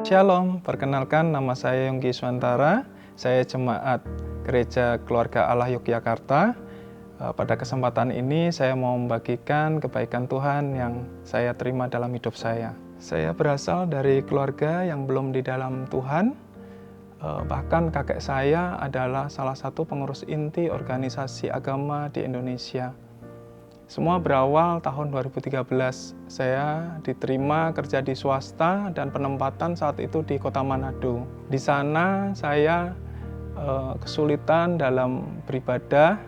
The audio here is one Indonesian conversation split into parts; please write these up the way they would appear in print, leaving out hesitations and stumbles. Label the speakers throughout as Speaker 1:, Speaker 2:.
Speaker 1: Shalom, perkenalkan nama saya Yongki Swantara. Saya jemaat Gereja Keluarga Allah Yogyakarta. Pada kesempatan ini saya mau membagikan kebaikan Tuhan yang saya terima dalam hidup saya. Saya berasal dari keluarga yang belum di dalam Tuhan. Bahkan kakek saya adalah salah satu pengurus inti organisasi agama di Indonesia. Semua berawal tahun 2013. Saya diterima kerja di swasta dan penempatan saat itu di Kota Manado. Di sana saya kesulitan dalam beribadah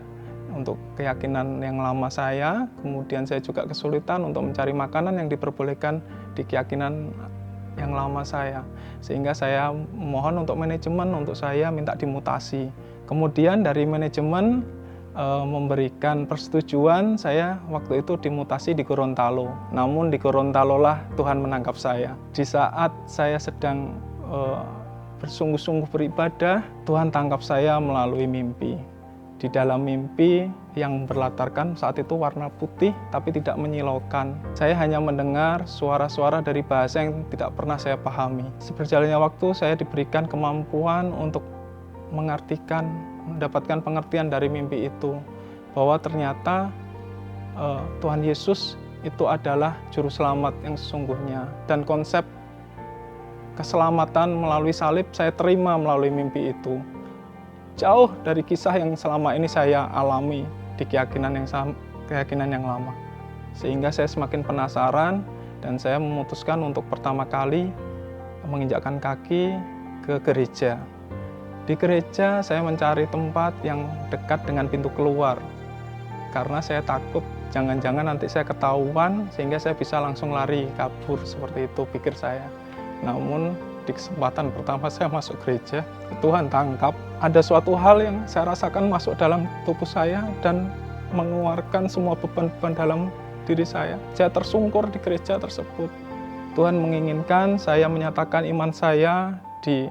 Speaker 1: untuk keyakinan yang lama saya. Kemudian saya juga kesulitan untuk mencari makanan yang diperbolehkan di keyakinan yang lama saya. Sehingga saya mohon untuk manajemen untuk saya minta dimutasi. Kemudian dari manajemen memberikan persetujuan, saya waktu itu dimutasi di Gorontalo. Namun di Gorontalo lah Tuhan menangkap saya. Di saat saya sedang bersungguh-sungguh beribadah, Tuhan tangkap saya melalui mimpi. Di dalam mimpi yang berlatarkan saat itu warna putih tapi tidak menyilaukan. Saya hanya mendengar suara-suara dari bahasa yang tidak pernah saya pahami. Seberjalannya waktu saya diberikan kemampuan untuk mendapatkan pengertian dari mimpi itu, bahwa ternyata Tuhan Yesus itu adalah juru selamat yang sesungguhnya, dan konsep keselamatan melalui salib saya terima melalui mimpi itu, jauh dari kisah yang selama ini saya alami di keyakinan yang lama. Sehingga saya semakin penasaran dan saya memutuskan untuk pertama kali menginjakkan kaki ke gereja. Di gereja saya mencari tempat yang dekat dengan pintu keluar, karena saya takut jangan-jangan nanti saya ketahuan sehingga saya bisa langsung lari kabur, seperti itu pikir saya. Namun di kesempatan pertama saya masuk gereja, Tuhan tangkap. Ada suatu hal yang saya rasakan masuk dalam tubuh saya dan mengeluarkan semua beban-beban dalam diri saya. Saya tersungkur di gereja tersebut. Tuhan menginginkan saya menyatakan iman saya di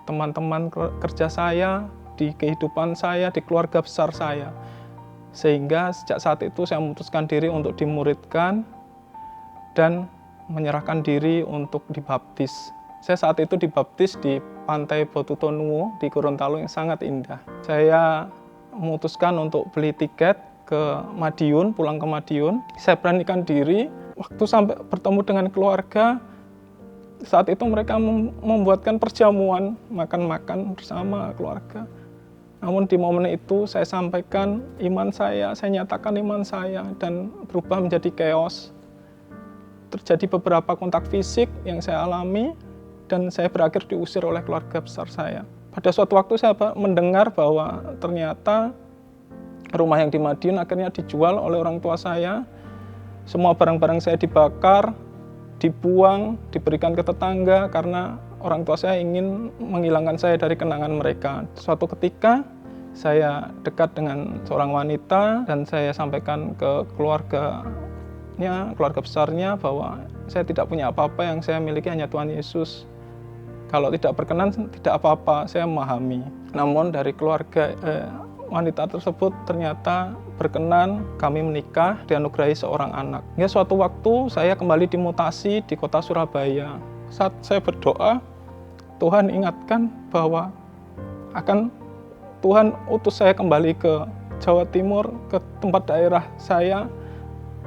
Speaker 1: teman-teman kerja saya, di kehidupan saya, di keluarga besar saya. Sehingga sejak saat itu saya memutuskan diri untuk dimuridkan dan menyerahkan diri untuk dibaptis. Saya saat itu dibaptis di Pantai Botutonuwo di Gorontalo yang sangat indah. Saya memutuskan untuk beli tiket ke Madiun, pulang ke Madiun. Saya beranikan diri, waktu sampai bertemu dengan keluarga, saat itu mereka membuatkan perjamuan, makan-makan bersama keluarga. Namun di momen itu saya sampaikan iman saya nyatakan iman saya, dan berubah menjadi chaos. Terjadi beberapa kontak fisik yang saya alami, dan saya berakhir diusir oleh keluarga besar saya. Pada suatu waktu saya mendengar bahwa ternyata rumah yang di Madiun akhirnya dijual oleh orang tua saya. Semua barang-barang saya dibakar, dibuang, diberikan ke tetangga karena orang tua saya ingin menghilangkan saya dari kenangan mereka. Suatu ketika saya dekat dengan seorang wanita dan saya sampaikan ke keluarga besarnya bahwa saya tidak punya apa-apa, yang saya miliki hanya Tuhan Yesus. Kalau tidak berkenan tidak apa-apa, saya memahami. Namun dari keluarga wanita tersebut ternyata berkenan, kami menikah, dianugerahi seorang anak. Hingga suatu waktu saya kembali dimutasi di kota Surabaya. Saat saya berdoa, Tuhan ingatkan bahwa Tuhan utus saya kembali ke Jawa Timur, ke tempat daerah saya,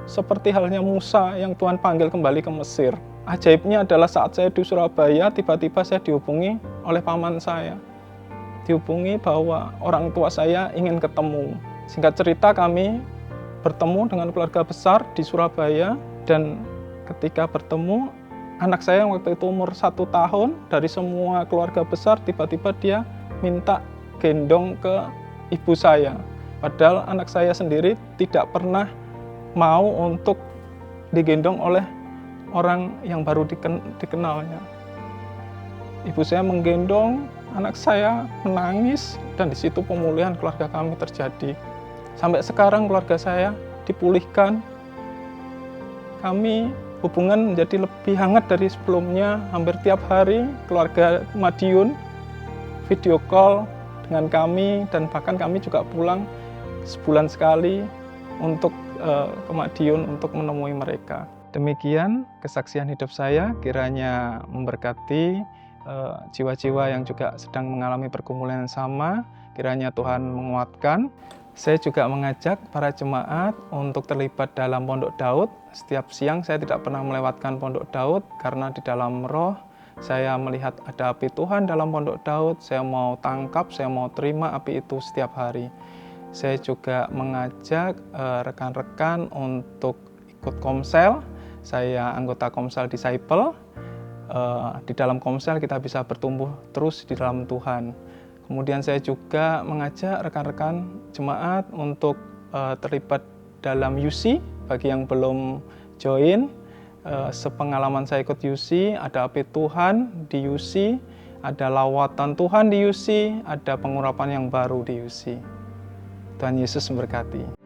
Speaker 1: seperti halnya Musa yang Tuhan panggil kembali ke Mesir. Ajaibnya adalah saat saya di Surabaya, tiba-tiba saya dihubungi oleh paman saya. Dihubungi bahwa orang tua saya ingin ketemu. Singkat cerita, kami bertemu dengan keluarga besar di Surabaya, dan ketika bertemu, anak saya yang waktu itu umur 1 tahun, dari semua keluarga besar tiba-tiba dia minta gendong ke ibu saya. Padahal anak saya sendiri tidak pernah mau untuk digendong oleh orang yang baru dikenalnya. Ibu saya menggendong, anak saya menangis, dan di situ pemulihan keluarga kami terjadi. Sampai sekarang keluarga saya dipulihkan. Kami hubungan menjadi lebih hangat dari sebelumnya. Hampir tiap hari keluarga Madiun video call dengan kami, dan bahkan kami juga pulang sebulan sekali untuk ke Madiun untuk menemui mereka. Demikian kesaksian hidup saya, kiranya memberkati jiwa-jiwa yang juga sedang mengalami pergumulan yang sama. Kiranya Tuhan menguatkan. Saya juga mengajak para jemaat untuk terlibat dalam Pondok Daud. Setiap siang saya tidak pernah melewatkan Pondok Daud karena di dalam roh saya melihat ada api Tuhan dalam Pondok Daud. Saya mau tangkap, saya mau terima api itu setiap hari. Saya juga mengajak rekan-rekan untuk ikut komsel. Saya anggota komsel Disciple. Di dalam komsel kita bisa bertumbuh terus di dalam Tuhan. Kemudian saya juga mengajak rekan-rekan jemaat untuk terlibat dalam UC. Bagi yang belum join, sepengalaman saya ikut UC, ada api Tuhan di UC, ada lawatan Tuhan di UC, ada pengurapan yang baru di UC. Tuhan Yesus memberkati.